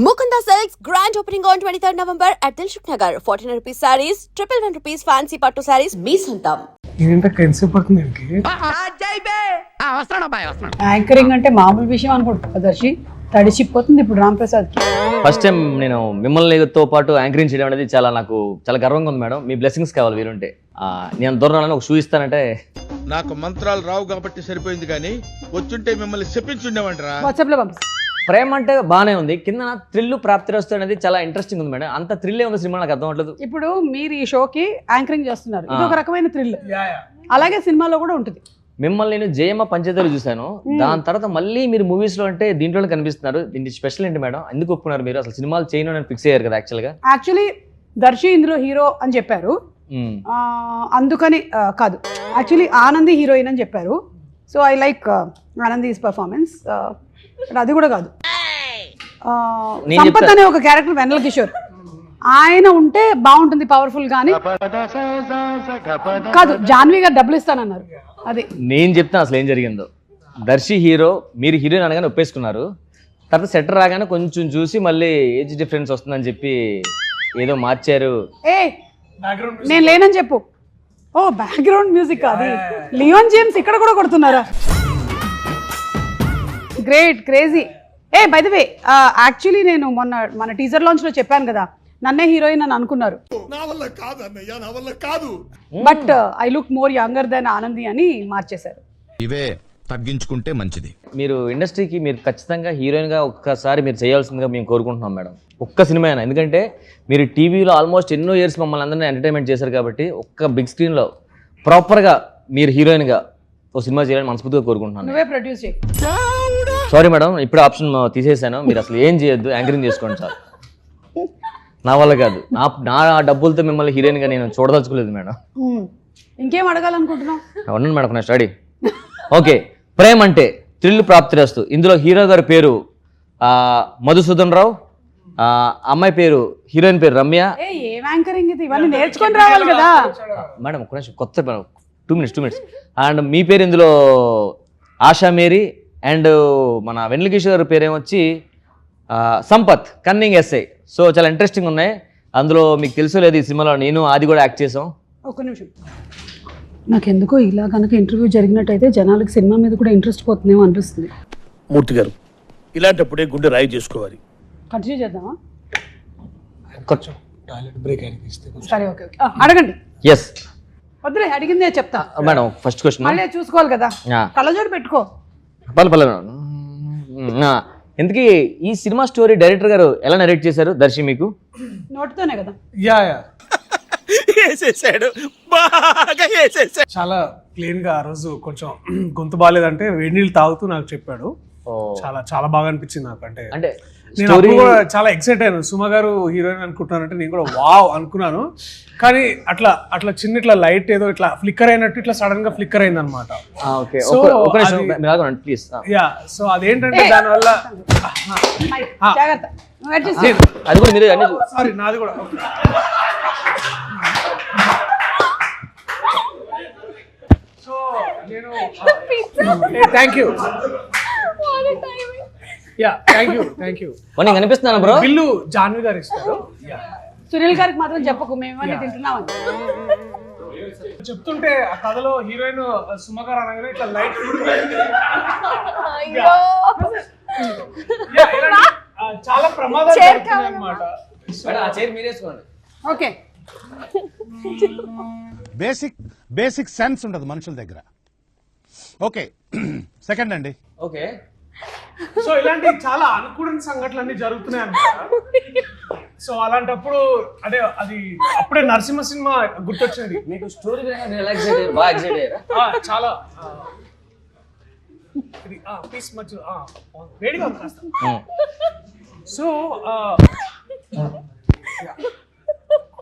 Mukunda Silks grand opening on 23rd November at Dilshuk Nagar. 1400 rupees sarees, 111 rupees fancy pattu sarees, మీ సొంతం. ఏంటంటే concept పడుతుంది దీనికి. Anchoring అంటే మామూలు విషయం అనుకుంటా దర్శి తడిచిపోతుంది ఇప్పుడు రామ్ ప్రసాద్ కి. ఫస్ట్ టైం నేను మిమ్మల్నితో పాటు యాంకరింగ్ చేయడం అనేది నాకు చాలా గర్వంగా ఉంది మేడం. మీ బ్లెస్సింగ్స్ కావాలి వీరుంటే. నేను దూరం ఒక షూ ఇస్తానంటే నాకు మంత్రాలు రావు కాబట్టి సరిపోయింది, కానీ వచ్చుంటే మిమ్మల్ని చెప్పించుండేవంటరా. వాట్సాప్ లో పంపిస్తా. ప్రేమ అంటే బాగానే ఉంది, కింద థ్రిల్ ప్రాప్తిరస్తు అనేది చాలా ఇంట్రెస్టింగ్ ఉంది మేడం. అంత థ్రిల్లే ఉంది సినిమా, నాకు అర్థం అవ్వట్లేదు. ఇప్పుడు మీరు ఈ షోకి యాంకరింగ్ చేస్తున్నారు, ఇది ఒక రకమైన థ్రిల్. అలాగే సినిమాలో కూడా ఉంటుంది. మిమ్మల్ని నేను జయమ్మ పంచదార చూశాను, దాని తర్వాత మళ్ళీ మీరు మూవీస్ లో అంటే దీంట్లో కనిపిస్తున్నారు. దీనికి స్పెషల్ ఏంటి మేడం? ఎందుకు ఒప్పుకున్నారు మీరు? అసలు సినిమాలు చేయను అని ఫిక్స్ అయ్యారు కదా యాక్చువల్లీ దర్శి ఇందులో హీరో అని చెప్పారు, అందుకని కాదు, యాక్చువల్లీ ఆనంది హీరోయిన్ అని చెప్పారు. So I like Anandi's performance. అది కూడా కాదు, సంపత్ అనే ఒక క్యారెక్టర్ వెన్నెల కిషోర్, ఆయన ఉంటే బాగుంటుంది పవర్ఫుల్ గానీ కాదు. జాన్వి గారు డబ్బులు ఇస్తానన్నారు. అది నేను చెప్తాను అసలు ఏం జరిగిందో. దర్శి హీరో, మీరు హీరోయిన్ అనగానే ఒప్పేసుకున్నారు. తర్వాత సెటర్ రాగానే కొంచెం చూసి మళ్ళీ ఏజ్ డిఫరెన్స్ వస్తుందని చెప్పి ఏదో మార్చారు. నేను లేనని చెప్పు. ఓ బ్యాక్గ్రౌండ్ మ్యూజిక్ అది. లియోన్ జేమ్స్ ఇక్కడ కూడా కొడుతున్నారా? Great, crazy. By the way, actually నేను మన టీజర్ లాంచ్ లో చెప్పాను కదా, నన్నే హీరోయిన్ అని అనుకున్నారు. But I look more younger than Anandi అని మార్చేశారు. ఇవే తగ్గించుకుంటే మంచిది. మీరు ఇండస్ట్రీకి మీరు ఖచ్చితంగా హీరోయిన్ గా ఒక్కసారి మీరు చేయాల్సిందిగా మేము కోరుకుంటున్నాం మేడం. ఒక్క సినిమా అయినా, ఎందుకంటే మీరు టీవీలో ఆల్మోస్ట్ ఎన్నో ఇయర్స్ మమ్మల్ని అందరినీ ఎంటర్టైన్మెంట్ చేశారు కాబట్టి ఒక్క బిగ్ స్క్రీన్ లో ప్రాపర్ గా మీరు హీరోయిన్ గా ఒక సినిమా చేయాలని మనస్ఫూర్తిగా కోరుకుంటున్నాను. నువ్వే ప్రొడ్యూస్ చేయి. సారీ మేడం, ఇప్పుడు ఆప్షన్ తీసేసాను. మీరు అసలు ఏం చేయొద్దు, యాంకరింగ్ చేసుకోండి సార్. నా వల్ల కాదు, నా డబ్బులతో మిమ్మల్ని హీరోయిన్ గా నేను చూడదలుచుకోలేదు మేడం. ఇంకేం అడగాలనుకుంటున్నావు? ఉన్నాను మేడం నా స్టడీ. ఓకే, ప్రేమ అంటే థ్రిల్ ప్రాప్తిరస్తు. ఇందులో హీరో గారి పేరు మధుసూదన్ రావు, అమ్మాయి పేరు హీరోయిన్ పేరు రమ్య. ఏం యాంకరింగ్ ఇది? ఇవన్నీ నేర్చుకొని రావాలి కదా మేడం. ఒక్క నిమిషం, కొత్త 2 minutes. అండ్ మీ పేరు ఇందులో ఆశా మేరీ, అండ్ మన వెన్నెల కిషోర్ పేరు ఏమొచ్చి సంపత్, కన్నింగ్ ఎస్ఐ. సో చాలా ఇంట్రెస్టింగ్ ఉన్నాయి. అందులో మీకు తెలుసో లేదు, ఈ సినిమాలో నేను అది కూడా యాక్ట్ చేసాం. ఒక్క నిమిషం, నాకెందుకో ఇలా కనుక ఇంటర్వ్యూ జరిగినట్టయితే జనాలకు సినిమా మీద కూడా ఇంట్రెస్ట్ పోతుందేమో అనిపిస్తుంది. మూర్తి గారు, ఇలాంటప్పుడే గుండె రాయి చేసుకోవాలి. కంటిన్యూ చేద్దామా? కొంచెం టాయిలెట్ బ్రేక్ అయినది ఇస్తే. సరే, ఓకే, అడగండి. ఎస్ వద్దులే, అడిగిందే చెప్తా మేడం. ఫస్ట్ క్వశ్చన్ మళ్ళీ చూసుకోవాలి కదా, కళ్ళజోడు పెట్టుకో. ఎందుకు ఈ సినిమా స్టోరీ డైరెక్టర్ గారు ఎలా నరేట్ చేశారు దర్శి మీకు? నోటితోనే కదా. యా వేసేసాడు, బాగా వేసేసాడు. చాలా క్లీన్ గా ఆ రోజు కొంచెం గొంతు బాగాలేదంటే వేడి నీళ్ళు తాగుతూ నాకు చెప్పాడు. చాలా చాలా బాగా అనిపించింది నాకు. అంటే నేను అప్పుడు కూడా చాలా ఎక్సైట్ అయ్యాను. సుమ గారు హీరోయిన్ అనుకుంటున్నానంటే నేను కూడా వావ్ అనుకున్నాను. కానీ అట్లా చిన్న ఇట్లా లైట్ ఏదో ఇట్లా ఫ్లిక్కర్ అయినట్టు ఇట్లా సడన్ గా ఫ్లిక్కర్ అయింది అనమాట. సో అదేంటంటే దానివల్ల అది కూడా మీరు సారీ నాది కూడా. సో నేను థ్యాంక్ యూ. Thank you. కనిపిస్తున్నాను బ్రో. బిల్లు జాన్వి గారు ఇస్తారు. సునీల్ గారికి మాత్రం చెప్పకు, మేమన్నీ తింటున్నామని చెప్తుంటే ఆ కథలో హీరోయిన్ సుమ గారు అనగానే ఇట్లా లైట్ చాలా ప్రమాదాలు అన్నమాట. ఓకే, బేసిక్ సెన్స్ ఉండదు మనుషుల దగ్గర. ఓకే, సెకండ్ అండి. ఓకే, సో ఇలాంటి చాలా అనుకూడని సంఘటనలు అన్ని జరుగుతున్నాయి అన్నమాట. సో అలాంటప్పుడు అంటే అది అప్పుడే నరసింహ సినిమా గుర్తొచ్చింది. మీకు స్టోరీ చాలా పీస్ మధ్య వేడిగా ఉంది కాస్త. సో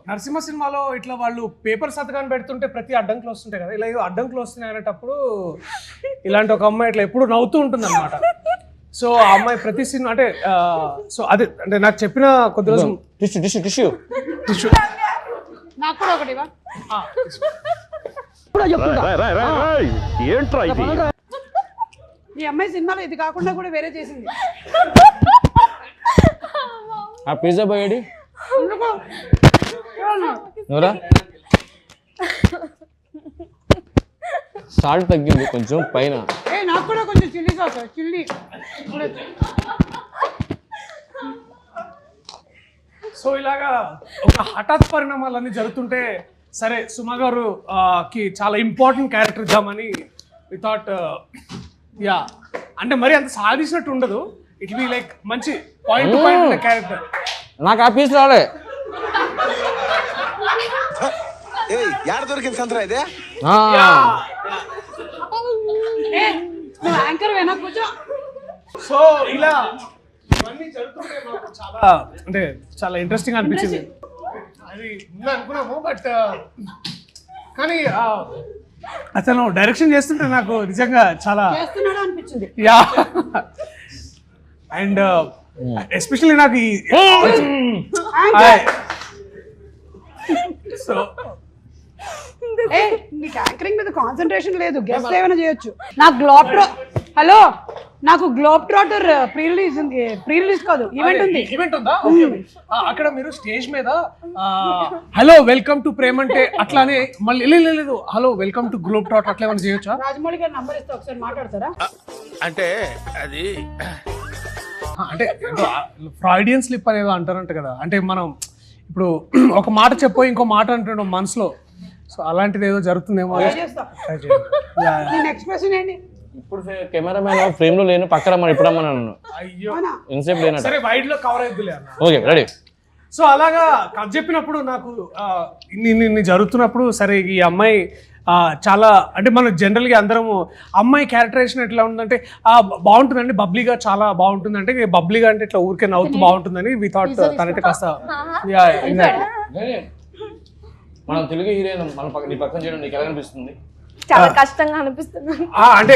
నరసింహ సినిమాలో ఇట్లా వాళ్ళు పేపర్ సంతకాన్ని పెడుతుంటే ప్రతి అడ్డంకులు వస్తుంటాయి కదా, ఇలా అడ్డంకులు వస్తున్నాయి అనేటప్పుడు ఇలాంటి ఒక అమ్మాయి ఇట్లా ఎప్పుడు నవ్వుతూ ఉంటుంది అనమాట. సో ఆ అమ్మాయి ప్రతి సినిమా అంటే సో అదే అంటే నాకు చెప్పిన కొద్ది రోజు టిష్యూ నాకు కూడా ఒకటి ఈ అమ్మాయి సినిమాలో ఇది కాకుండా కూడా వేరే చేసింది. ఆ పిజ్జా పోయాడు నువ్వురా సాల్ట్ తగ్గింది కొంచెం పైన. నాకు కూడా కొంచెం చిల్లీ సాస్ చిల్లీ. సో ఇలాగా ఒక హఠాత్ పరిణామాలన్నీ జరుగుతుంటే సరే సుమ గారు కి చాలా ఇంపార్టెంట్ క్యారెక్టర్ ఇద్దామని వి థాట్ యా అంటే మరి అంత సాధించినట్టు ఉండదు, ఇట్ బి లైక్ మంచి పాయింట్ టు పాయింట్ క్యారెక్టర్. నాకు ఆ పీస్ రాలే. యాంకర్ వెనా కూర్చో. సో ఇలా ఇవన్నీ జరుగుతుంటే మాకు చాలా అంటే చాలా ఇంట్రెస్టింగ్ అనిపించింది. అది ముందు అనుకున్నాము బట్ కానీ అతను డైరెక్షన్ చేస్తుంటే నాకు నిజంగా చాలా చేస్తున్నాడు అనిపించింది. యా అండ్ ఎస్పెషల్లీ నాకు ఈ సో నీకు యాంకరింగ్ మీద కాన్సన్ట్రేషన్ లేదు, గెస్ట్ ఏమైనా చేయొచ్చు. నాకు గ్లోబ్ ట్రాటర్ ప్రీ రిలీజ్ కాదు ఈవెంట్ ఉంది. ఈవెంట్ ఉందా? అక్కడ మీరు స్టేజ్ మీద హలో వెల్కమ్ టు ప్రేమ్ అంటే అట్లానే మళ్ళీ లేదు hello welcome to globe trotter అట్లా ఏమైనా చేయొచ్చా? రాజమౌళి గారి నంబర్ ఇస్తే ఒకసారి మాట్లాడతారా? అంటే అది అంటే ఫ్రాయిడియన్ స్లిప్ అనేది అంటారంట కదా, అంటే మనం ఇప్పుడు ఒక మాట చెప్పో ఇంకో మాట అంటున్నాం మనసులో, సో అలాంటిది ఏదో జరుగుతుందేమో. నెక్స్ట్ క్వశ్చన్ ఏంటి? ఇప్పుడు కెమెరామ్యాన్ ఫ్రేమ్ లో లేను, పక్కన రమ్మని ఇప్పుడు రమ్మని అన్నాను. అయ్యో ఇన్సేపు లేనట. సరే వైడ్ లో కవర్ అయిద్దిలే అన్న. Okay ready. సో అలాగా కథ చెప్పినప్పుడు నాకు ఇన్ని జరుగుతున్నప్పుడు సరే ఈ అమ్మాయి చాలా అంటే మనం జనరల్గా అందరము అమ్మాయి క్యారెక్టరైజేషన్ ఎట్లా ఉందంటే బాగుంటుందండి, బబ్లీగా చాలా బాగుంటుంది, అంటే బబ్లీగా అంటే ఇట్లా ఊరికే నవ్వుతూ బాగుంటుందని వి థాట్ తనైతే కాస్త మనం తెలుగు హీరోయిన్ మన నీ పక్కన చేయడం నీకు ఎలా అనిపిస్తుంది? చాలా కష్టంగా అనిపిస్తుంది. అంటే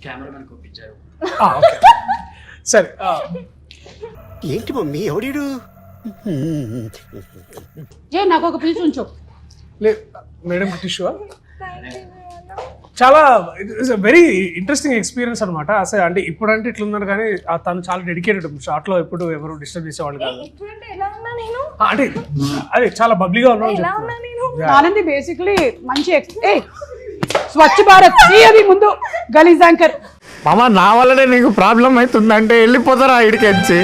కెమెరామెన్ పంపించారు సరే. ఏంటి మమ్మీ ఎవడీడు? నాకు ఒక పీస్ ఉంచు. లేదు మేడం టిష్యూ చాలా వెరీ ఇంట్రెస్టింగ్ ఎక్స్పీరియన్స్ అనమాట. అసలు అంటే ఇప్పుడంటే ఇట్లున్నారు కానీ తను చాలా డెడికేటెడ్, షార్ట్ లో ఎప్పుడు ఎవరు డిస్టర్బ్ చేసేవాళ్ళు కాదు. అంటే అదే చాలా బబ్లీగా ఉన్నాను. ఆనంది బేసిక్లీ మంచి స్వచ్ఛ భారత్ అది ముందు గలీజ్ యాంకర్. మామ నా వల్లనే నీకు ప్రాబ్లం అవుతుందంటే వెళ్ళిపోతారా ఇడికెచ్చి.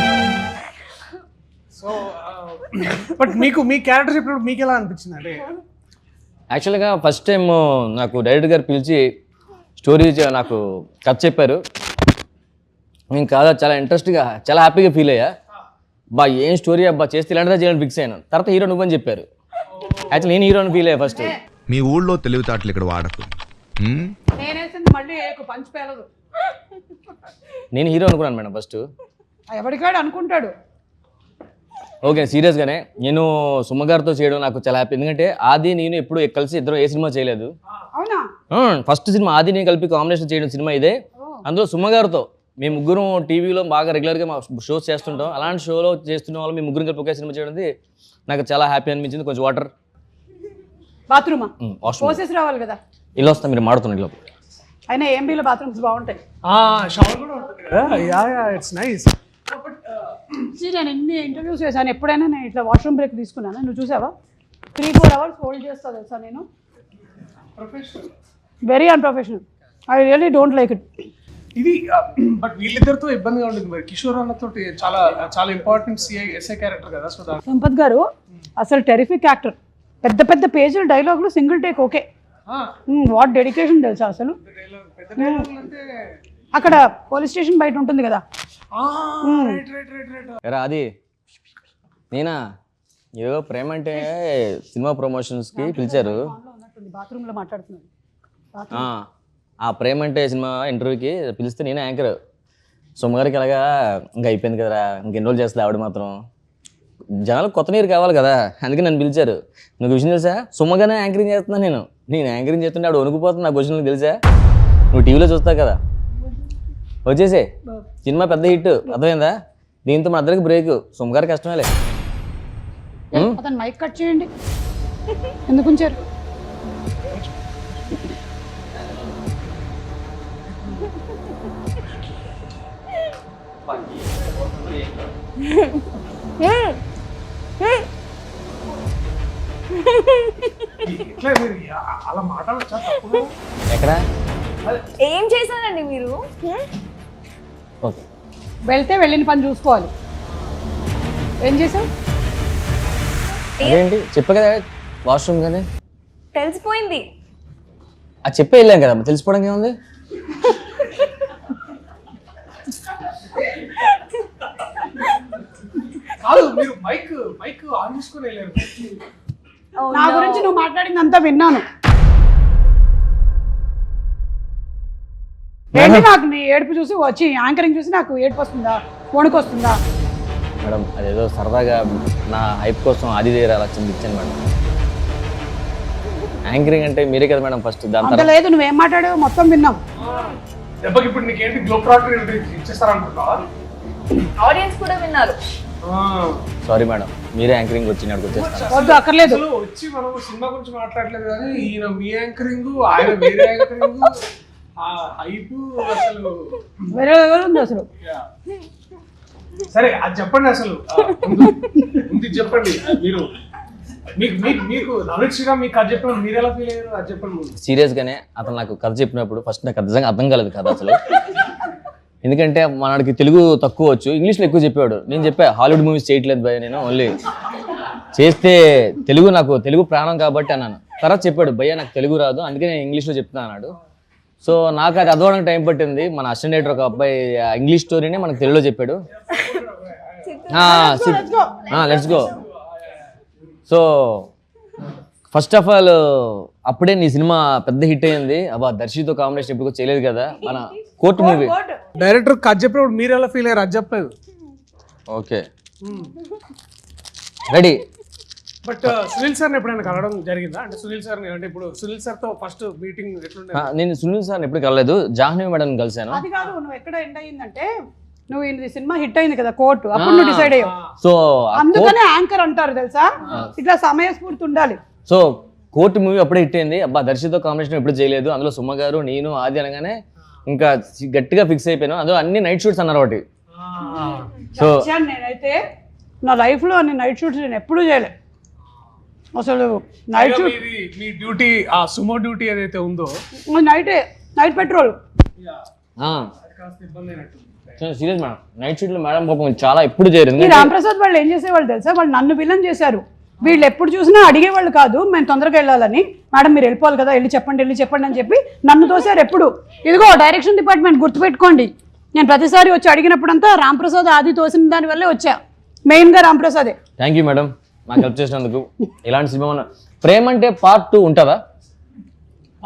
సో బట్ మీకు మీ క్యారెక్టర్ చెప్పినప్పుడు మీకు ఎలా అనిపించింది? అంటే యాక్చువల్గా ఫస్ట్ టైం నాకు డైరెక్టర్ గారు పిలిచి స్టోరీ నాకు కథ చెప్పారు. నేను కాదా చాలా ఇంట్రెస్ట్గా చాలా హ్యాపీగా ఫీల్ అయ్యా. బా ఏం స్టోరీ అబ్బా చేస్తే ఇలాంటిదా చేయాలని ఫిక్స్ అయ్యాను. తర్వాత హీరో నువ్వని చెప్పారు. యాక్చువల్లీ నేను హీరోని ఫీల్ అయ్యా ఫస్ట్. మీ ఊళ్ళో తెలివితేటలు ఇక్కడ వాడకు. నేను హీరో అనుకున్నాను మేడం ఫస్ట్. ఎవరికాడు అనుకుంటాడు. ఓకే సీరియస్గానే నేను సుమ గారితో చేయడం నాకు చాలా హ్యాపీ. ఎందుకంటే ఆది నేను ఎప్పుడు కలిసి ఇద్దరు ఏ సినిమా చేయలేదు. ఫస్ట్ సినిమా ఆది నేను కలిపి కాంబినేషన్ చేయడం సినిమా ఇదే. అందులో సుమ గారితో మేము ముగ్గురం టీవీలో బాగా రెగ్యులర్గా మా షోస్ చేస్తుంటాం. అలాంటి షోలో చేస్తున్న వాళ్ళు మేము ముగ్గురం కలిపి ఒకే సినిమా చేయడం నాకు చాలా హ్యాపీ అనిపించింది. కొంచెం వాటర్ బాత్రూమా పోసేసి రావాలి కదా. ఇల్లు వస్తా మీరు మాడుతున్న ఇల్లు అయినా ఏంబీలో బాత్రూమ్స్ బాగుంటాయి. షవర్ కూడా ఉంటుంది కదా. Yeah it's nice. నేను ఎన్ని ఇంటర్వ్యూస్ చేశాను, ఎప్పుడైనా నేను ఇట్లా వాష్రూమ్ బ్రేక్ తీసుకున్నాను. నువ్వు చూసావా? 3-4 hours హోల్డ్ చేస్తా తెలుసా నేను. Very unprofessional. I really don't like it. ఇది బట్ వీళ్ళిద్దరితో ఇబ్బందిగా ఉంటుంది మరి. కిషోర్ అన్నతో చాలా చాలా ఇంపార్టెంట్ ఎస్ఐ క్యారెక్టర్ కదా. సో సంపత్ గారు అసలు టెరిఫిక్ యాక్టర్. పెద్ద పెద్ద పేజీల డైలాగులు single take okay. What dedication తెలుసా అసలు. అక్కడ పోలీస్ స్టేషన్ బయట ఉంటుంది కదా. అది నేనా ఏదో ప్రేమ అంటే సినిమా ప్రమోషన్స్కి పిలిచారు. బాత్రూంలో మాట్లాడుతున్నాను. ఆ ప్రేమ అంటే సినిమా ఇంటర్వ్యూకి పిలిస్తే నేనే యాంకర్. సుమ్మగారికి అలాగా ఇంకా అయిపోయింది కదరా, ఇంకెన్ని రోజులు చేస్తుంది ఆవిడ మాత్రం. జనాలు కొత్త నీరు కావాలి కదా, అందుకే నన్ను పిలిచారు. నువ్వు విషయం తెలుసా, సుమ్మగానే యాంకరింగ్ చేస్తున్నాను నేను యాంకరింగ్ చేస్తుంటే ఆవిడ వణుకుపోతుంది. నాకు క్వశ్చన్ తెలుసా, నువ్వు టీవీలో చూస్తావు కదా. వచ్చేసే సినిమా పెద్ద హిట్, అర్థమైందా? దీంతో మన అందరికి బ్రేక్. సుమ్మగారు కష్టమేలే. అతను మైక్ కట్ చేయండి. ఎందుకు ఉంచారు? Fuck you. ఇట్లా మీరు అలా మాట్లాడచ్చా తప్పుడు? ఎక్కడ ఏం చేశారండి మీరు? ఓకే వెళ్తే వెళ్ళిన పని చూసుకోవాలి. ఏం చేసావు? అదేంటి చెప్పా కదా వాష్రూమ్ కానీ తెలిసిపోయింది. అది చెప్పే వెళ్ళాం కదా తెలిసిపోవడానికి ఏముంది. కాదు మీరు మైక్ ఆన్ చేసుకొని వెళ్ళారు. నా గురించి నువ్వు మాట్లాడిందంతా విన్నాను. ఏంటి నాకు నీ ఏడుపు చూసి వచ్చి యాంకరింగ్ చూసి నాకు ఏడుపు వస్తుందా, వణుకు వస్తుందా? మేడం అదేదో సరదాగా నా హైప్ కోసం అది వేరే అలా ఇచ్చాను మేడం. యాంకరింగ్ అంటే మీరే కదా మేడం ఫస్ట్, దాని అంత లేదు, నువ్వేం మాట్లాడావు మొత్తం విన్నాం. దెబ్బకి ఇప్పుడు నీకేంటి గ్లోబ్ ట్రాక్టర్ ఇచ్చేస్తారనుకుంటున్నావా? ఆడియన్స్ కూడా విన్నారు. సారీ మేడం, మీరే యాంకరింగ్ వచ్చి నాకు వచ్చేస్తాను. వద్దు, అక్కర్లేదు. అసలు వచ్చి మనం సినిమా గురించి మాట్లాడలేదు కానీ ఈయన మీ యాంకరింగ్, ఆయన వేరే యాంకరింగ్, ఆ హైప్ అసలు వేరే ఎవరు ఉంది అసలు? సరే అది చెప్పండి అసలు ముందు చెప్పండి. మీరు మీకు నవీన్ శ్రీరామ్ మీకు కథ చెప్పినప్పుడు మీరు ఎలా ఫీల్ అయ్యారు అది చెప్పండి ముందు. సీరియస్గానే అతను నాకు కథ చెప్పినప్పుడు ఫస్ట్ నాకు నిజంగా అర్థం కాలేదు కథ అసలు. ఎందుకంటే మనకి తెలుగు తక్కువ వచ్చు, ఇంగ్లీష్లో ఎక్కువ చెప్పాడు. నేను చెప్పా హాలీవుడ్ మూవీస్ చేయట్లేదు భయ, నేను ఓన్లీ చేస్తే తెలుగు ప్రాణం కాబట్టి అన్నాను. తర్వాత చెప్పాడు భయ్య నాకు తెలుగు రాదు అందుకే నేను ఇంగ్లీష్లో చెప్తున్నా అన్నాడు. సో నాకు అది అదవడానికి టైం పట్టింది. మన అసిస్టెంట్ డైరెక్టర్ ఒక అబ్బాయి ఇంగ్లీష్ స్టోరీని మనకు తెలుగులో చెప్పాడు. Let's go. So first of all అప్పుడే నీ సినిమా పెద్ద హిట్ అయింది. అబ్బా దర్శితో కాంబినేషన్ ఇప్పుడు చేయలేదు కదా, మన కోర్ట్ మూవీ. డైరెక్టర్ కథ చెప్పినప్పుడు మీరు ఎలా ఫీల్ అయ్యారు అది చెప్పలేదు. Okay ready. బట్ సునీల్ సార్ని ఎప్పుడైనా కలవడం జరిగిందా? అంటే సునీల్ సార్ని అంటే ఇప్పుడు సునీల్ సార్తో ఫస్ట్ మీటింగ్ ఎట్లుండే? నేను సునీల్ సార్ని ఎప్పుడు కలలేదు, జాహ్నవి మేడం కలిసాను. అది కాదు, నువ్వు ఎక్కడ ఎండ్ అయ్యిందంటే నువ్వు ఇది సినిమా హిట్ అయింది కదా కోర్టు, అప్పుడు నువ్వు డిసైడ్ అయ్యావు. సో అందుకనే యాంకర్ అంటారు తెలుసా, ఇట్లా సమయస్ఫూర్తి ఉండాలి. సో కోర్టు మూవీ అప్పుడే హిట్ అయింది. అబ్బా దర్శితో కాంబినేషన్ ఎప్పుడు చేయలేదు, అందులో సుమ గారు నేను ఆది అనగానే ఇంకా గట్టిగా ఫిక్స్ అయిపోయాను. అందులో అన్ని నైట్ షూట్స్ అన్నారు ఒకటి. సో నేనైతే నా లైఫ్ లో అన్ని నైట్ షూట్స్ నేను ఎప్పుడూ చేయలేదు అసలు. నైట్ షూట్ మీ డ్యూటీ, ఆ సుమో డ్యూటీ ఏదైతే ఉందో night petrol serious madam, night shoot లో మేడం పాపం చాలా ఎప్పుడు చేయరు. ఈ రాంప్రసాద్ వాళ్ళు ఏం చేసేవాళ్ళు తెలుసా, వాళ్ళు నన్ను విలన్ చేశారు. వీళ్ళు ఎప్పుడు చూసినా అడిగేవాళ్ళు కాదు, మేము తొందరగా వెళ్ళాలని. మేడం మీరు వెళ్ళిపోవాలి కదా, వెళ్ళి చెప్పండి అని చెప్పి నన్ను తోసారు ఎప్పుడు. ఇదిగో డైరెక్షన్ డిపార్ట్మెంట్ గుర్తుపెట్టుకోండి, నేను ప్రతిసారి వచ్చి అడిగినప్పుడంతా రాంప్రసాద్ ఆది తోసిన దాని వల్లే వచ్చా, మెయిన్ గా రాంప్రసాదే. థ్యాంక్ యూ మేడం నాకు హెల్ప్ చేసినందుకు. ఇలాంటి సినిమా ప్రేమ అంటే పార్ట్ 2 ఉంటుందా?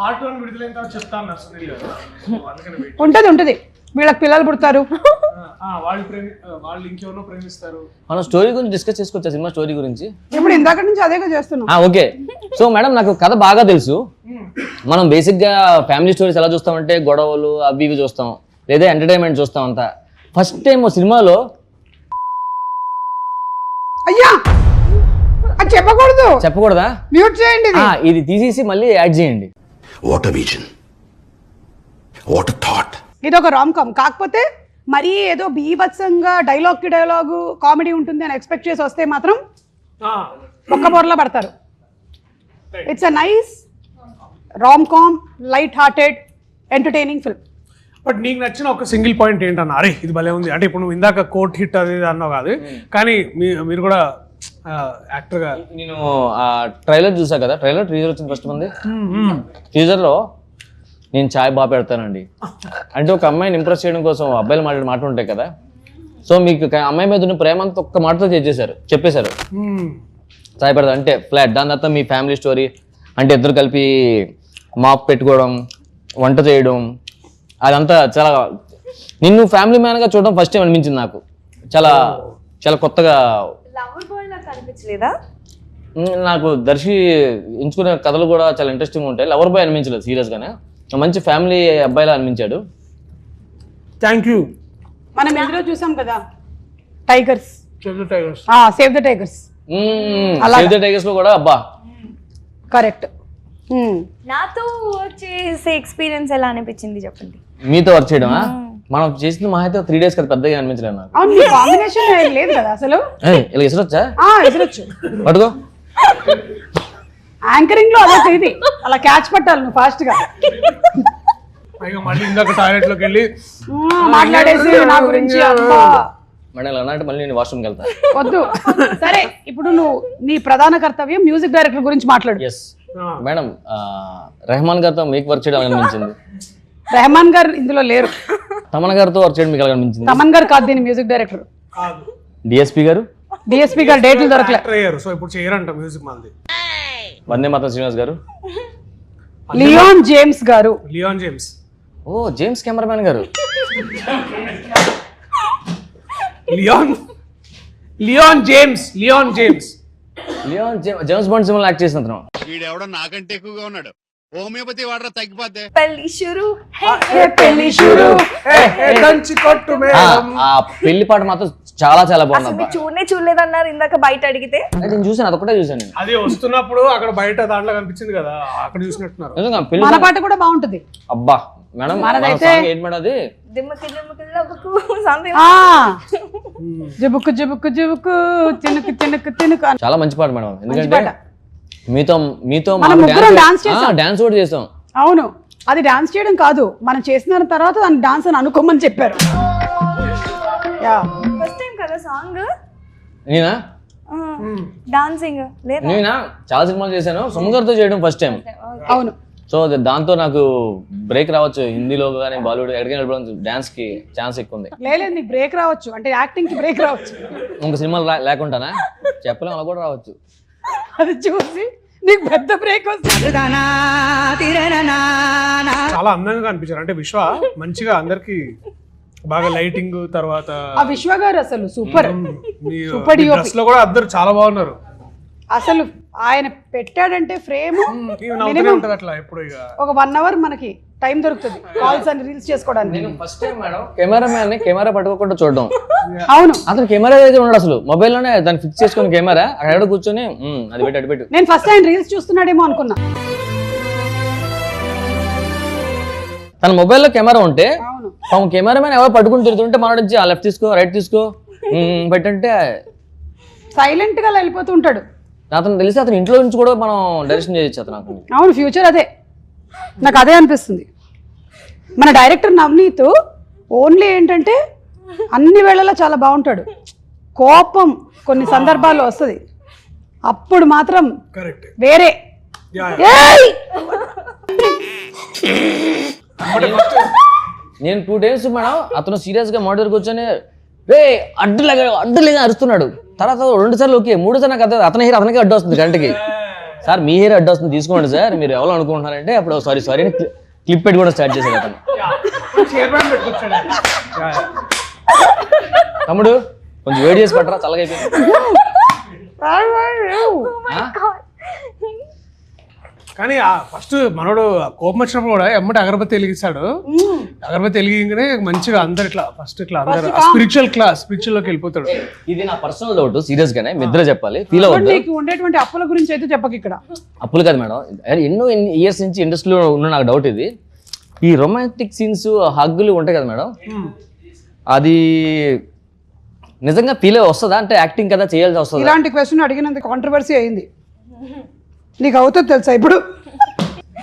పార్ట్ 1 విడుదలైన తర్వాత చెప్తాను సునీల్ గారు. ఉంటది. వీళ్ళకి పిల్లలు పుడతారు, వాళ్ళు ఇంకెవరో ప్రేమిస్తారు. మనం స్టోరీ గురించి డిస్కస్ చేసుకోవచ్చా, సినిమా స్టోరీ గురించి? ఇప్పుడు ఇందాక నుంచి అదేగా చేస్తున్నాం. ఓకే. సో మేడం నాకు కథ బాగా తెలుసు. మనం బేసిక్ గా ఫ్యామిలీ స్టోరీస్ ఎలా చూస్తామంటే గొడవలు అవి ఇవి చూస్తాం, లేదా ఎంటర్టైన్మెంట్ చూస్తాం అంతా. ఫస్ట్ టైం సినిమాలో అయ్యా అది చెప్పకూడదా? మ్యూట్ చేయండి, ఇది తీసేసి మళ్ళీ యాడ్ చేయండి. What vision, what thought. ఇది ఒక రామ్ కామ్, కాకపోతే మరీ ఏదో బీభత్సంగా డైలాగు కామెడీ ఉంటుంది అని ఎక్స్పెక్ట్ చేసి వస్తే మాత్రం ఒక్క బోర్లా పడతారు. It's a nice romcom, light hearted entertaining film. But నీకు నచ్చిన ఒక సింగిల్ పాయింట్ ఏంటన్నా, అరే ఇది భలే ఉంది అంటే ఇప్పుడు నువ్వు ఇందాక కోర్ట్ హిట్ అది అన్నావు కాదు, కానీ మీరు కూడా యాక్టర్ గా నేను ట్రైలర్ చూసా కదా, టీజర్ వచ్చింది ఫస్ట్ మంది. టీజర్ లో నేను చాయ్ బాగా పెడతానండి అంటే ఒక అమ్మాయిని ఇంప్రెస్ చేయడం కోసం అబ్బాయిలు మాట ఉంటాయి కదా. సో మీకు అమ్మాయి మీద ఉన్న ప్రేమ అంతా ఒక్క మాటతో చెప్పేశారు చాయ్ పెడతా అంటే ఫ్లాట్. దాని తర్వాత మీ ఫ్యామిలీ స్టోరీ అంటే ఇద్దరు కలిపి మాప్ పెట్టుకోవడం, వంట చేయడం, అదంతా చాలా నిన్ను ఫ్యామిలీ మ్యాన్ గా చూడడం ఫస్ట్ టైం అనిపించింది నాకు. చాలా చాలా కొత్తగా. నాకు దర్శి ఎంచుకునే కథలు కూడా చాలా ఇంట్రెస్టింగ్ ఉంటాయి. లవర్ బాయ్ అనిపించలేదు సీరియస్ గానే, మంచి ఫ్యామిలీ అబ్బాయిలా అనిపించాడు. Thank you. మనం ఇందులో చూసాం కదా tigers, save the tigers. Save the tigers లో కూడా అబ్బా కరెక్ట్. నాతో చేసే ఎక్స్పీరియన్స్ ఎలా అనిపించింది చెప్పండి. మీతో వర్క్ చేయడమా? మనం చేసిన మహా అయితే 3 days కదా, పెద్దగా అనిపించలేదు నాకు. అవును మీ కాంబినేషన్ లేదు కదా అసలు. ఇలా ఇసరొచ్చా ఎదురొచ్చు పట్టుకో. యాంకరింగ్ లో అలా ఇది అలా క్యాచ్ పట్టాలి నువ్వు ఫాస్ట్ గా పైగా మళ్ళీ ఇందాక టాయిలెట్ లోకి వెళ్ళి మాట్లాడేసి నా గురించి అబ్బా మేడం ఇలా అన్నట్టు మళ్ళీ నేను వాష్రూమ్కి వెళ్తా. వద్దు. సరే ఇప్పుడు నువ్వు నీ ప్రధాన కర్తవ్యం మ్యూజిక్ డైరెక్టర్ గురించి మాట్లాడు. ఎస్ మేడం, రెహమాన్ గారితో మీకు వర్క్ చేయడం అనిపించింది. రెహమాన్ గారు ఇందులో లేరు. తమన్ గారితో వర్క్ చేయడం మీకు ఎలా అనిపించింది? తమన్ గారు కాదు దీని మ్యూజిక్ డైరెక్టర్. కాదు డిఎస్పీ గారు డేట్లు దొరకలే. అయ్యారు, సో ఇప్పుడు చేయరంట మ్యూజిక్ మంది. వందే మాత్రం శ్రీనివాస్ గారు. లియోన్ జేమ్స్ గారు. Leon James. ఓ జేమ్స్ కెమెరామ్యాన్ గారు. Leon James. Leon James Bond సినిమాలో యాక్ట్ చేసిన అతను. వీడెవడో నాకంటే ఎక్కువగా ఉన్నాడు. హోమియోపతి వాడరా తగ్గిపోతే. పెళ్లి షురు పెళ్లి షురు. దంచి కొట్టు మేడం. ఆ పెళ్లి పాట మాత్రం చాలా చాలా అసలు బాగుంది. మీరు చూడలేదన్నారు ఇందాక బయట అడిగితే. నేను చూసాను, అదొకటే చూసాను నేను. అది వస్తున్నప్పుడు అక్కడ బయట దాంట్లో కనిపించింది కదా, అక్కడ చూసినట్టున్నారు. నిజంగా పెళ్లి మన పాట కూడా బాగుంటుంది. అబ్బా మేడం, మనదైతే ఏంటి మేడం అది? దిమ్మకి సంథింగ్. జుబుకు జుబుకు జుబుకు చినుకు చినుకు చినుకు. చాలా మంచి పాట మేడం, ఎందుకంటే మీతో మనం ముగ్గురం డాన్స్ చేసాం. డాన్స్ కూడా చేసాం. అవును, అది డాన్స్ చేయడం కాదు, మనం చేసిన తర్వాత దాన్ని డాన్స్ అని అనుకోమని చెప్పారు. ఫస్ట్ టైం కదా సాంగ్ నేనా డాన్సింగ్ లేదా? నేనా చాలా సినిమాలు చేశాను, సుమగారితో చేయడం ఫస్ట్ టైం. అవును, సో దాంతో నాకు బ్రేక్ రావచ్చు, హిందీలో కానీ బాలీవుడ్ ఎక్కడికైనా వెళ్ళడం డాన్స్ కి ఛాన్స్ ఎక్కువ ఉంది. లేదు నీకు బ్రేక్ రావచ్చు, అంటే యాక్టింగ్ కి బ్రేక్ రావచ్చు. ఇంక సినిమాలు లేకుండానా చెప్పలేం, అలా కూడా రావచ్చు. అది చూసి నీకు పెద్ద బ్రేక్ వస్తుంది. చాలా అందంగా కనిపించారు. అంటే విశ్వ మంచిగా అందరికి బాగా లైటింగ్ తర్వాత ఆ విశ్వ గారు అసలు సూపర్. సూపర్ డ్రెస్ లో కూడా అందరు చాలా బాగున్నారు. అసలు ఆయన పెట్టాడంటే ఫ్రేమ్ ఉంటది అట్లా ఎప్పుడు ఇక ఒక 1 hour మనకి టైం దొరుకుతుంది కాల్స్ అండ్ రీల్స్ చేసుకోవడానికి. నేను ఫస్ట్ టైం మేడం కెమెరామ్యాన్ ని కెమెరా పట్టుకోకుండా చూడడం. అవును, అతను కెమెరా దగ్గర ఉన్నాడు, అసలు మొబైల్ లోనే దాన్ని ఫిక్స్ చేసుకుని కెమెరా అక్కడ కూర్చొని అది పెట్టి అటు పెట్టు. నేను ఫస్ట్ ఆయన రీల్స్ చూస్తున్నాడేమో అనుకున్నా. తన మొబైల్లో కెమెరా ఉంటే అవును, కెమెరామెన్ ఎవరు పట్టుకుని తిరుగుతుంటే మన నుంచి లెఫ్ట్ తీసుకో రైట్ తీసుకో పెట్టంటే సైలెంట్ గా వెళ్ళిపోతూ ఉంటాడు. అతను తెలిసి అతను ఇంట్లో నుంచి కూడా మనం డైరెక్షన్ చేయొచ్చు అతను. నాకు అవును, ఫ్యూచర్ అదే, నాకు అదే అనిపిస్తుంది. మన డైరెక్టర్ నవనీత్ ఓన్లీ ఏంటంటే అన్ని వేళలా చాలా బాగుంటాడు. కోపం కొన్ని సందర్భాల్లో వస్తుంది, అప్పుడు మాత్రం కరెక్ట్ వేరే. ఏయ్! నేను 2 days మేడం అతను సీరియస్ గా మోడర్ కూర్చొని రే అడ్డులేగా అరుస్తున్నాడు. తర్వాత 2 సార్లు ఓకే, 3 సార్లు నాకు అతని హెయిర్ అతనికి అడ్డు వస్తుంది గంటకి. సార్ మీ హెయిర్ అడ్డు వస్తుంది తీసుకోండి సార్, మీరు ఎవరు అనుకుంటున్నారంటే అప్పుడు సారీ అని క్లిప్ పెట్టి కూడా స్టార్ట్ చేశాడు అతను. తమ్ముడు కొంచెం వేడి చేసి పట్టరా, చల్లగా అయిపోయింది. కానీ ఫస్ట్ మనోడు కోపం వచ్చినప్పుడు కూడా ఎమ్మటి అగరబత్తి వెలిగిస్తాడు. అగరబత్తి వెలిగిగానే మంచిగా అందరు ఇట్లా ఫస్ట్ ఇట్లా అందరు స్పిరిచువల్ లోకి వెళ్ళిపోతాడు. ఇది నా పర్సనల్ డౌట్, సీరియస్ గానే మిద్ర చెప్పాలి, ఫీల్ అవుతుంది. నీకు ఉండేటువంటి అప్పుల గురించి అయితే చెప్పక ఇక్కడ. అప్పులు కాదు మేడం, ఎన్నో ఇయర్స్ నుంచి ఇండస్ట్రీలో ఉన్న నాకు డౌట్ ఇది. ఈ రొమాంటిక్ సీన్స్ హగ్గులు ఉంటాయి కదా మేడం, అది నిజంగా ఫీల్ వస్తుందా? అంటే యాక్టింగ్ కదా చేయాల్సి వస్తుంది. ఇలాంటి క్వశ్చన్ అడిగినంత కాంట్రవర్సీ అయింది. నీకు అవుతుంది తెలుసా ఇప్పుడు?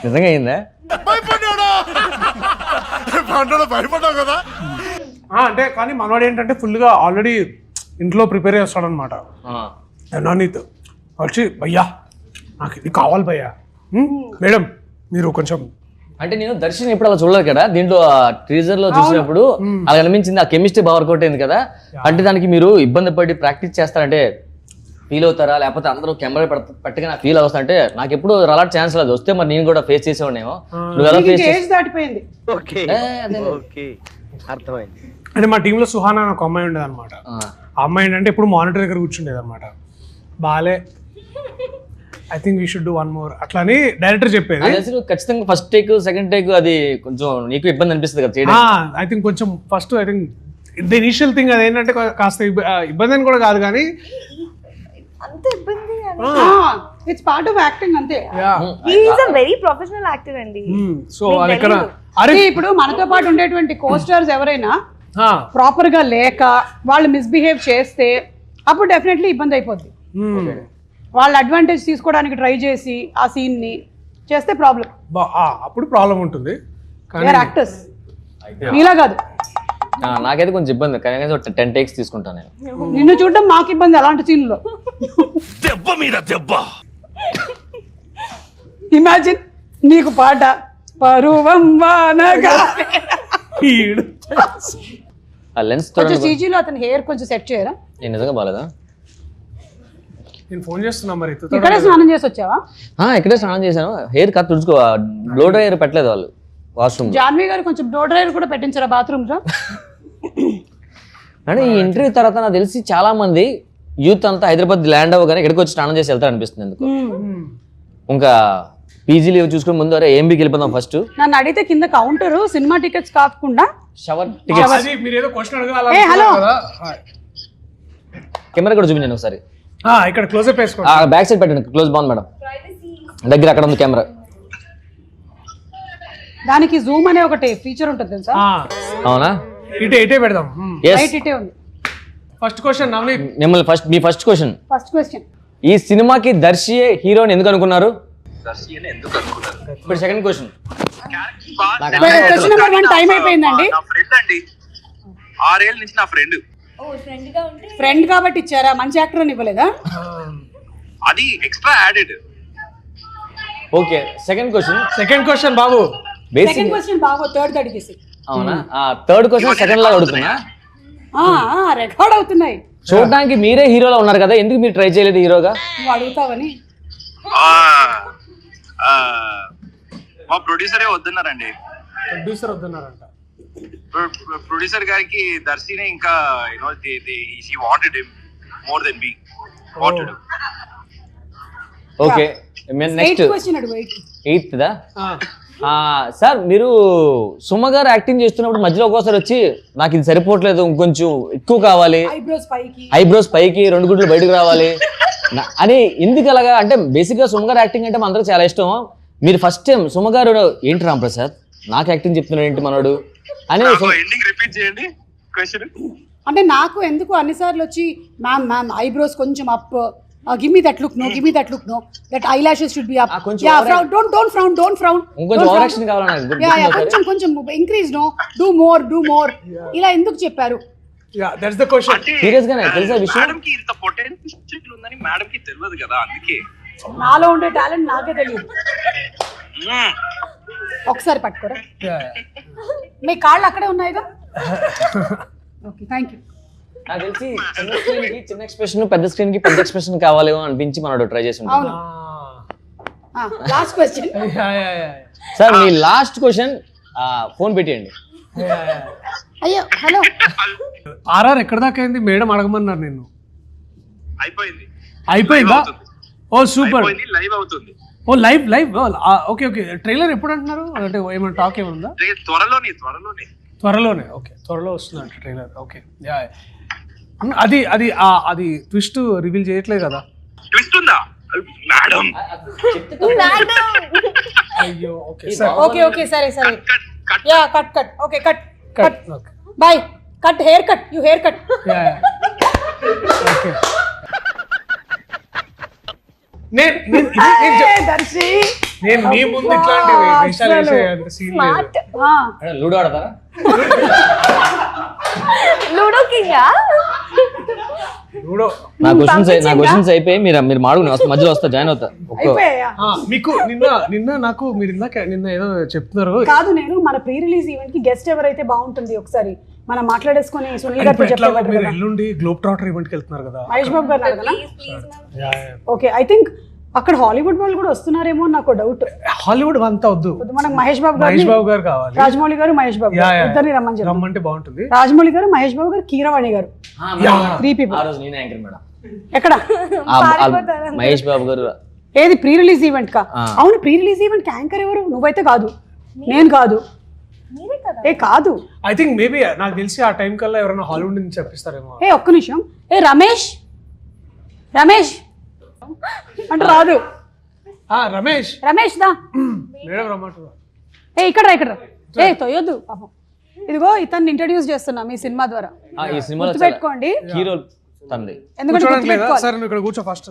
నిజంగా అయిందా? భయపడ్డావు కదా. అంటే కానీ మనోడు ఏంటంటే ఫుల్ గా ఆల్రెడీ ఇంట్లో ప్రిపేర్ చేస్తాడు అనమాట. నవనీత్ వచ్చి భయ్యా నాకు ఇది కావాలి భయ్యా, మేడం మీరు కొంచెం. అంటే నేను దర్శన్ ఎప్పుడు అలా చూడలేదు కదా, దీంట్లో టీజర్ లో చూసినప్పుడు అలా అనిపించింది. ఆ కెమిస్ట్రీ బాగా వర్కౌట్ అయింది కదా. అంటే దానికి మీరు ఇబ్బంది పడి ప్రాక్టీస్ చేస్తారంటే ఫీల్ అవుతారా, లేకపోతే అందరూ కెమెరా పెట్టగా నాకు ఫీల్ అవుతా అంటే నాకు ఎప్పుడు అలాంటి ఛాన్స్ లేదు. వస్తే మరి నేను కూడా ఫేస్ చేసేవాడేమో. నువ్వు ఎలా ఫేస్ ఏజ్ దాటిపోయింది. అర్థమైంది. అంటే మా టీంలో సుహానా అని ఒక అమ్మాయి ఉండేది అనమాట. ఆ అమ్మాయి ఏంటంటే ఇప్పుడు మానిటర్ దగ్గర కూర్చుండేది అనమాట. బాలే I think we should do 1 more అట్లా అని డైరెక్టర్ చెప్పేది. ఖచ్చితంగా ఫస్ట్ టేక్ సెకండ్ టేక్ అది కొంచెం నీకు ఇబ్బంది అనిపిస్తుంది కదా చేయడం. ఐ థింక్ కొంచెం first I think the initial thing అది ఏంటంటే కాస్త ఇబ్బంది అని కూడా కాదు కానీ అంత ఇబ్బంది ఇట్స్ పార్ట్ ఆఫ్ యాక్టింగ్ అంతే. He's a very professional actor అండి. సో అది ఎక్కడ అరే ఇప్పుడు మనతో పాటు ఉండేటువంటి కోస్టార్స్ ఎవరైనా ప్రాపర్ గా లేక వాళ్ళు మిస్బిహేవ్ చేస్తే అప్పుడు డెఫినెట్లీ ఇబ్బంది అయిపోద్ది. వాళ్ళు అడ్వాంటేజ్ తీసుకోవడానికి ట్రై చేసి ఆ సీన్ ని చేస్తే ప్రాబ్లం. అప్పుడు ప్రాబ్లం ఉంటుంది. యాక్టర్స్ నీలా కాదు. నాకైతే కొంచెం ఇబ్బంది, కానీ 10 టేక్స్ తీసుకుంటాను నేను. నిన్ను చూడడం మాకు ఇబ్బంది అలాంటి సీన్లో. దెబ్బ మీద దెబ్బ. ఇమాజిన్ నీకు పాట పరువం వానగా. ఆ లెన్స్ కొంచెం సీజీలో అతని హెయిర్ కొంచెం సెట్ చేయరా? నేను నిజంగా బాలేదా? నేను ఫోన్ చేస్తున్నా మరి. ఇక్కడే స్నానం చేసి వచ్చావా? ఇక్కడే స్నానం చేశాను. హెయిర్ కట్ తుడుచుకో, బ్లో డ్రైయర్ పెట్టలేదు వాళ్ళు వాష్రూమ్. జాన్వి గారు కొంచెం బ్లో డ్రైయర్ కూడా పెట్టించారా బాత్రూమ్ లో? అంటే ఈ ఇంటర్వ్యూ తర్వాత నాకు తెలిసి చాలా మంది యూత్ అంతా హైదరాబాద్ ల్యాండ్ అవ్వగానే ఇక్కడికి వచ్చి స్నానం చేసి వెళ్తారు అనిపిస్తుంది. ఎందుకు ఇంకా పీజీలు చూసుకుని ముందు అరే ఏంబీకి వెళ్ళిపోదాం ఫస్ట్. నన్ను అడిగితే కింద కౌంటర్ సినిమా టికెట్స్ కాకుండా షవర్ టికెట్స్. మీరు ఏదో క్వశ్చన్ అడగాలి. హలో కెమెరా కూడా చూపించాను ఒకసారి. ఇక్కడ క్లోజ్ అప్ వేసుకోండి. బ్యాక్ సైడ్ పెట్టండి, క్లోజ్ బాగుంది మేడం. దగ్గర అక్కడ ఉంది కెమెరా. దానికి జూమ్ అనే ఒకటి ఫీచర్ ఉంటుంది తెలుసా? అవునా? ఇటే పెడదాం. రైట్ ఇటే ఉంది. ఫస్ట్ క్వశ్చన్ నవనీత్, మిమ్మల్ని మీ ఫస్ట్ క్వశ్చన్. ఈ సినిమాకి దర్శియే హీరోని ఎందుకు అనుకున్నారు? ఇప్పుడు second question. Question number 1 time అయిపోయిందండి. నా ఫ్రెండ్ అండి, 6 ఏళ్ళ నుంచి నా ఫ్రెండ్. ఫ్రెండ్ కాబట్టి ఇచ్చారా? మంచి యాక్టర్ అని ఇవ్వలేదా? అది extra added. Okay, second question బాబు. సెకండ్ క్వశ్చన్ బాబు థర్డ్ అడిగేసి. అవునా? థర్డ్ క్వశ్చన్ సెకండ్ లాగా అడుగుతున్నా. రికార్డ్ అవుతున్నాయి. చూడడానికి మీరే హీరోలా ఉన్నారు కదా, ఎందుకు మీరు ట్రై చేయలేదు హీరోగా? నువ్వు అడుగుతావని. మా ప్రొడ్యూసరే వద్దన్నారండి. ప్రొడ్యూసర్ గారికి దర్శిని ఇంకా she wanted him more than we wanted him. Okay, next question అడుగు. 8th దా? సార్ మీరు సుమ గారు యాక్టింగ్ చేస్తున్నప్పుడు మధ్యలో ఒక్కోసారి వచ్చి నాకు ఇది సరిపోవట్లేదు, ఇంకొంచెం ఎక్కువ కావాలి, ఐబ్రోస్ పైకి 2 గుడ్లు బయటకు రావాలి అని ఎందుకు అలాగా? అంటే బేసిక్ గా సుమ గారు యాక్టింగ్ అంటే అందరూ చాలా ఇష్టం. మీరు ఫస్ట్ టైం సుమ గారు ఏంటి రామ్ ప్రసాద్ నాకు యాక్టింగ్ చెప్తున్నాడు ఏంటి మనోడు అని ఎండింగ్ రిపీట్ చేయండి క్వశ్చన్. అంటే నాకు ఎందుకు అన్నిసార్లు వచ్చి మ్యామ్ ఐబ్రోస్ కొంచెం up, give me that look, no, give me that look, no, that eyelashes should be up, yeah, frown, don't frown, కొంచెం ఓవర్ యాక్షన్ కావాలి నాకు. yeah, కొంచెం increase, no, do more ఇలా ఎందుకు చెప్పారు? that's the question. సీరియస్ గానే తెలుసా విషయం? మేడం కి ఇంత పొటెన్షియల్ ఉందని మేడం కి తెలియదు కదా, అందుకే. నాలో ఉండే టాలెంట్ నాకే తెలియదు. ఒకసారి పట్టుకోరా. మీ కాళ్ళు అక్కడే ఉన్నాయిగా. Okay, thank you. నాకు తెలిసి చిన్న స్క్రీన్ కి చిన్న ఎక్స్ప్రెషన్, పెద్ద స్క్రీన్ కి పెద్ద ఎక్స్ప్రెషన్ కావాలేమో అనిపించి మనోడు ట్రై చేసి ఉంటాడు. Last question. సార్ మీ లాస్ట్ క్వశ్చన్ ఫోన్ పెట్టేయండి. అయ్యో హలో. ఆర్ఆర్ ఎక్కడ దాకా అయింది? మేడం అడగమన్నారు నిన్ను. అయిపోయిందా? ఓ సూపర్. లైవ్ అవుతుంది. ఓ లైవ్. ఓకే. ట్రైలర్ ఎప్పుడు అంటున్నారు? అంటే ఏమైనా టాక్ ఏమైనా? త్వరలోనే. ఓకే, త్వరలో వస్తుందంట ట్రైలర్. ఓకే, అది ట్విస్ట్ రివీల్ చేయట్లేదు కదా? ట్విస్ట్ ఉందా మేడం? అయ్యో. ఓకే సరే yeah cut okay cut by cut hair cut you hair cut. Okay. నేను మీ ముందు ఇట్లాంటి వేషాలు వేసే అంత సీన్ లేదు. లూడో ఆడతారా? లూడో కింగా? నా క్వశ్చన్స్ అయిపోయి మీరు మాడుకుని మధ్యలో వస్తా, జాయిన్ అవుతా. మీకు నిన్న నాకు మీరు నిన్న ఏదో చెప్తున్నారు కాదు. నేను మన ప్రీ రిలీజ్ ఈవెంట్ కి గెస్ట్ ఎవరైతే బాగుంటుంది ఒకసారి మనం మాట్లాడేసుకొని సునీల్ గారితో చెప్పేవారు. మీరు ఎల్లుండి గ్లోబ్ ట్రాటర్ ఈవెంట్ కి వెళ్తున్నారు కదా? మహేష్ బాబు గారు అడగనా? ఓకే, ఐ థింక్ అక్కడ హాలీవుడ్ వాళ్ళు కూడా వస్తున్నారేమో నాకు డౌట్. హాలీవుడ్ అంతా వద్దు, మనకు మహేష్ బాబు గారు కావాలి. రాజమౌళి గారు మహేష్ బాబు ఇద్దరిని రమ్మంటే బాగుంటుంది. రాజమౌళి గారు, మహేష్ బాబు గారు, కీరవాణి గారు, 3 people. ఎక్కడ? మహేష్ బాబు గారు. ఏది ప్రీ రిలీజ్ ఈవెంట్ కా? అవును, ప్రీ రిలీజ్ ఈవెంట్ యాంకర్ ఎవరు? నువ్వైతే కాదు, నేను కాదు. కాదు, ఐ థింక్ మేబీ నాకు తెలిసి ఆ టైం కల్లా ఎవరైనా హాలీవుడ్ నుంచి చెప్పిస్తారేమో. ఒక్క నిమిషం. రమేష్ అంటే రాదు. రమేష్ రమేష్ దా మేడం రమ్మంటారు. ఇక్కడ రా. తొయ్యొద్దు పాపం. ఇదిగో ఇతన్ని ఇంట్రడ్యూస్ చేస్తున్నా మీ సినిమా ద్వారా. ఈ సినిమాలో పెట్టుకోండి హీరో తండ్రి. ఎందుకంటే గుర్తుపెట్టుకోవాలి. సరే నువ్వు ఇక్కడ కూర్చో ఫస్ట్.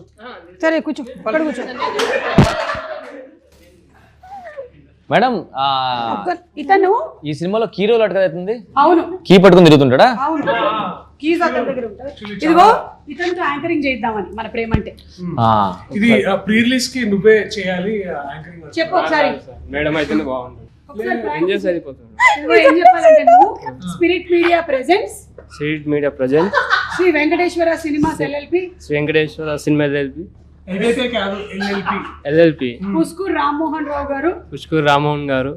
సరే కూర్చో, ఇక్కడ కూర్చో. మేడం ఇతను ఈ సినిమాలో కీ రోల్ అటకవుతుంది. అవును, కీ పట్టుకుని తిరుగుతుంటాడా? అవును, కీస్ అతని దగ్గర ఉంటాయి. ఇదిగో ఇతనితో యాంకరింగ్ చేద్దామని మన ప్రేమ అంటే. ఇది ప్రీ రిలీజ్ కి నువ్వే చేయాలి యాంకరింగ్. చెప్పు ఒకసారి. మేడం అయితే బాగుంటుంది. ఏం చెప్పాలంటే నువ్వు spirit media presents Shri Venkateswara cinemas LLP ఏదైతే కాదు ఎల్ఎల్పి పుష్కూర్ రామ్మోహన్ రావు గారు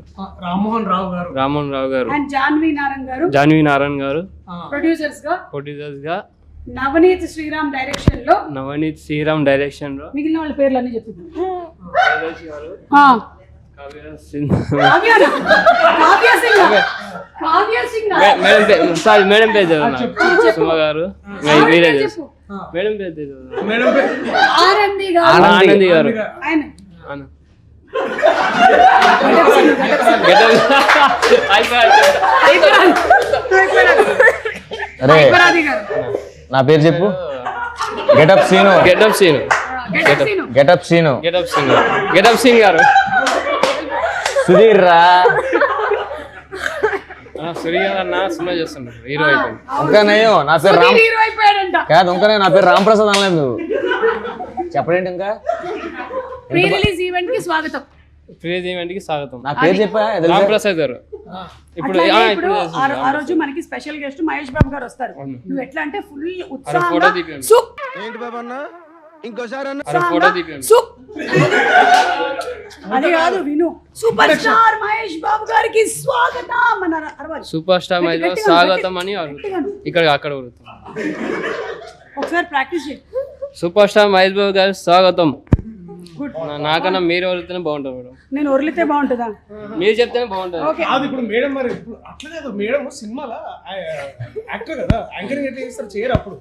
రామ్మోహన్ రావు గారు అండ్ జాన్వీ నారాయణ్ గారు ప్రొడ్యూసర్స్ గా నవనీత్ శ్రీరామ్ డైరెక్షన్ లో మిగిలిన వాళ్ళ పేర్లన్నీ చెప్పింది. మేడం పేరు సుమ గారు, మేడం పేరు ఆనంది గారు. అరే నా పేరు చెప్పు. గెటప్ సీను గారు. సుధీర్ రా. సుధీర్ అన్న సినిమా చేస్తున్నారు, హీరో అయిపోయింది. ఇంకా నయ్యో నా పేరు కాదు, ఇంకా నా పేరు రామ్ ప్రసాద్ అనలేదు నువ్వు. చెప్పలేంటి ఇంకా. ప్రీ రిలీజ్ ఈవెంట్ కి స్వాగతం. నా పేరు చెప్పా రామ్ ప్రసాద్ గారు. ఇప్పుడు ఆ రోజు మనకి స్పెషల్ గెస్ట్ మహేష్ బాబు గారు వస్తారు. నువ్వు ఎట్లా అంటే ఫుల్ ఉత్సాహంగా అది కాదు విను. సూపర్ స్టార్ మహేష్ బాబు గారికి స్వాగతం అన్నారు. సూపర్ స్టార్ మహేష్ బాబు స్వాగతం అని ఇక్కడ అక్కడ ఒకసారి ప్రాక్టీస్ చేయి. సూపర్ స్టార్ మహేష్ బాబు గారు స్వాగతం. నాకన్నా మీరు ఒరితేనే బాగుంటుంది మేడం. నేను ఒరిలితే బాగుంటుందా? మీరు చెప్తేనే బాగుంటుంది. ఇప్పుడు మేడం మరి ఇప్పుడు అట్లా లేదు. మేడం సినిమాలో యాక్టర్ కదా, యాంకరింగ్ ఎట్లా చేస్తారు చేయరు అప్పుడు.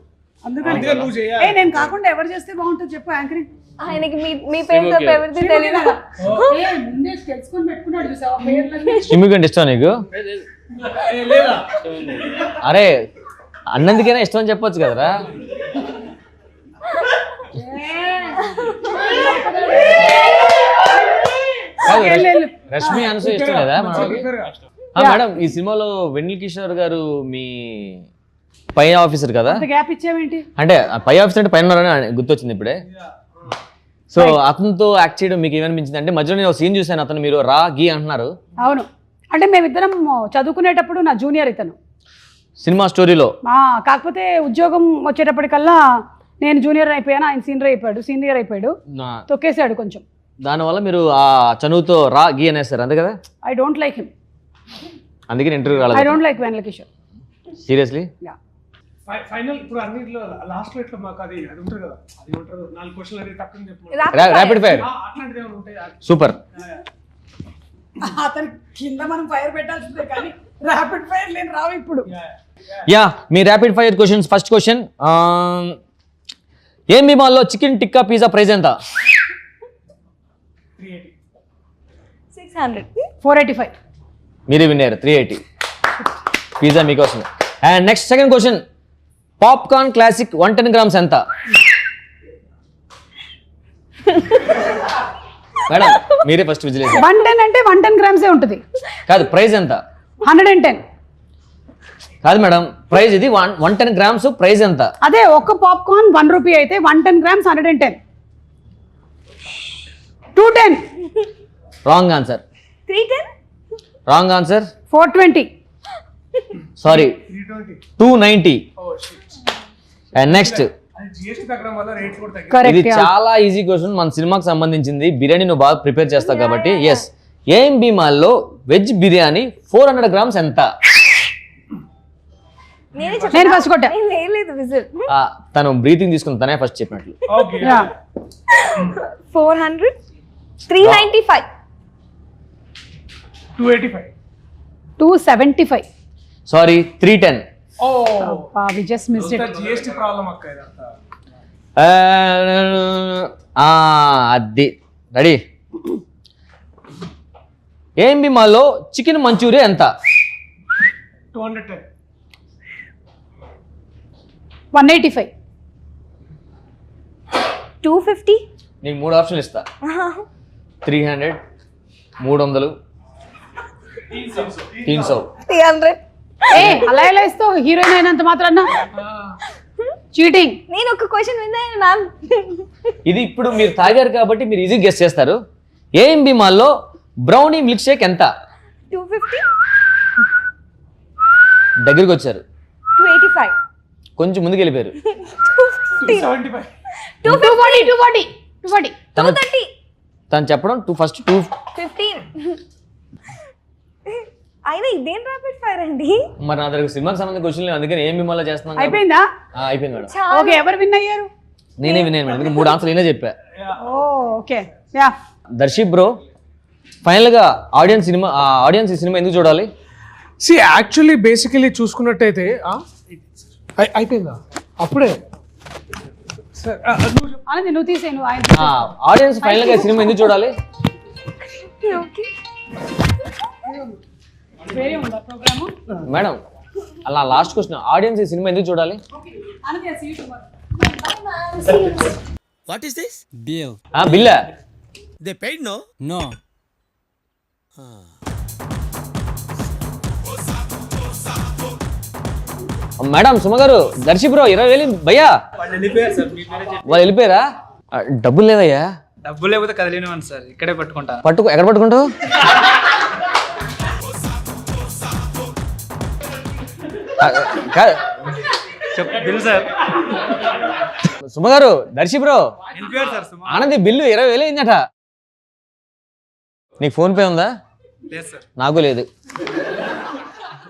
అందుకని నువ్వు చేయాలి. నేను కాకుండా ఎవరు చేస్తే బాగుంటుంది చెప్పు యాంకరింగ్. ఆయనకి మీ పేరుతో ఎవరిది తెలియదు. ముందే తెలుసుకొని పెట్టుకున్నాడు చూసావా పేర్లన్నీ. ఇమిగ్రెంట్ ఇష్టం నీకు? అరే అన్నందుకైనా ఇష్టం అని చెప్పొచ్చు కదరా. రష్మి అనసూ ఇష్టం లేదా మేడం? ఈ సినిమాలో వెన్నెల కిషోర్ గారు మీ పై ఆఫీసర్ కదా? గ్యాప్ ఇచ్చావేంటి? అంటే పై ఆఫీసర్ అంటే పైన గుర్తొచ్చింది ఇప్పుడే. సో అతనితో యాక్ట్ చేయడం మీకు ఏమనిపించింది? అంటే మధ్యలో నేను సీన్ చూసాను, అతను మీరు రా గీ అంటున్నారు. అవును, అంటే మేమిద్దరం చదువుకునేటప్పుడు నా జూనియర్ ఇతను సినిమా స్టోరీలో. కాకపోతే ఉద్యోగం వచ్చేటప్పటికల్లా నేను జూనియర్ అయిపోయాను, ఆయన సీనియర్ అయిపోయాడు, తొక్కేసాడు కొంచెం. దానివల్ల మీరు ఆ చనువుతో రా గీ అనేసారు అంతే కదా? ఐ డోంట్ లైక్ హిమ్, అందుకే ఇంటర్వ్యూ రాలేదు. I don't like Vennela Kishore seriously. Final ఇప్పుడు అన్నిట్లో లాస్ట్ లో ఇట్లా మాకు అది ఉంటుంది కదా, అది ఉంటారు 4 క్వశ్చన్లు అది టక్కుని చెప్పు. ర్యాపిడ్ ఫైర్ అట్లాంటిది ఏమైనా ఉంటాయి? సూపర్. అతను కింద మనం ఫైర్ పెట్టాల్సిందే కానీ ర్యాపిడ్ ఫైర్ లేని రావు ఇప్పుడు. యా, మీ rapid fire questions. First question, ఏం మాల్లో చికెన్ టిక్కా పిజ్జా ప్రైస్ ఎంత? 600. 485. మీరే విన్నారు, 380. పిజ్జా మీకోసం. And next second question, popcorn classic 110 grams ఎంత? మేడం మీరే ఫస్ట్ విజిల్. 110 అంటే 110 grams ఉంటుంది కాదు, ప్రైస్ ఎంత? 110. కాదు మేడం, ప్రైస్ ఇది 110 grams, ప్రైస్ ఎంత? అదే ఒక్క పాప్కార్న్ 1 రూపీ అయితే 110 grams 110. 210. Wrong answer. 310. Wrong answer. 420. Sorry, 290. And next, ఇది చాలా ఈజీ క్వశ్చన్, మన సినిమాకి సంబంధించింది. బిర్యానీ నువ్వు బాగా ప్రిపేర్ చేస్తావు కాబట్టి. ఎస్, ఏం మాల్లో వెజ్ బిర్యానీ 400 grams ఎంత? నేను ఫస్ట్ కొట్టా. తను బ్రీతింగ్ తీసుకుని తనే ఫస్ట్ చెప్పినట్లు. 400. 395. 285. 275. Sorry, 310. we just missed it. GST problem అక్క ఇదంతా. అది రెడీ. ఏఎంబి మాల్లో చికెన్ మంచూరియా ఎంత? 210. 185. 250. నీకు 3 ఆప్షన్లు ఇస్తా. 300, 300, 300. 300. అలా ఎలా ఇస్తావు? హీరోయిన్ అయినంత మాత్రాన చీటింగ్. నేను ఒక క్వశ్చన్ విన్నాను మ్యామ్. ఇది ఇప్పుడు మీరు తాగారు కాబట్టి మీరు ఈజీ గెస్ చేస్తారు. ఏఎంబి మాల్లో బ్రౌనీ మిల్క్ షేక్ ఎంత? 250. దగ్గరికి వచ్చారు, 285. కొంచెం ముందుకు వెళ్ళిపోయారు. 275. 240. తను చెప్పడం ఫస్ట్ 15. అయినా ఇదేం ర్యాపిడ్ ఫైర్ అండి? మరి నా దగ్గర సినిమాకి సంబంధించిన క్వశ్చన్ లేదు, అందుకని ఏం మిమ్మల్ని చేస్తున్నాను. అయిపోయిందా? అయిపోయింది మేడం. ఓకే, ఎవరు విన్ అయ్యారు? నేనే విన్నాను మేడం, 3 ఆన్సర్లు నేనే చెప్పా. Okay yeah. Darshi bro, final గా ఆడియన్స్ ఈ సినిమా ఎందుకు చూడాలి? యాక్చువల్లీ బేసికలీ చూసుకున్నట్టయితే అయిపోయిందా అప్పుడే సార్? ఆనంది నువ్వు తీసేను. ఆయన ఆడియన్స్ ఫైనల్ గా సినిమా ఎందుకు చూడాలి? వేరే ఉందా ప్రోగ్రాము? మేడం అలా లాస్ట్ క్వశ్చన్, ఆడియన్స్ ఈ సినిమా ఎందుకు చూడాలి? What is this? బిల్లా they paid no? No. Madam Suma గారు, దర్శి బ్రో 20,000 భయ్యా. వాళ్ళు వెళ్ళిపోయారా? డబ్బులు లేదయ్యా. డబ్బు లేకపోతే కదలేనివ్వండి సార్, ఇక్కడే పట్టుకుంటా. ఎక్కడ పట్టుకుంటావు? Bill sir. సుమ గారు, దర్శి బ్రో, ఆనంది బిల్లు 20,000 అయిందట. నీకు ఫోన్ పే ఉందా? లేదు సార్. నాకు లేదు.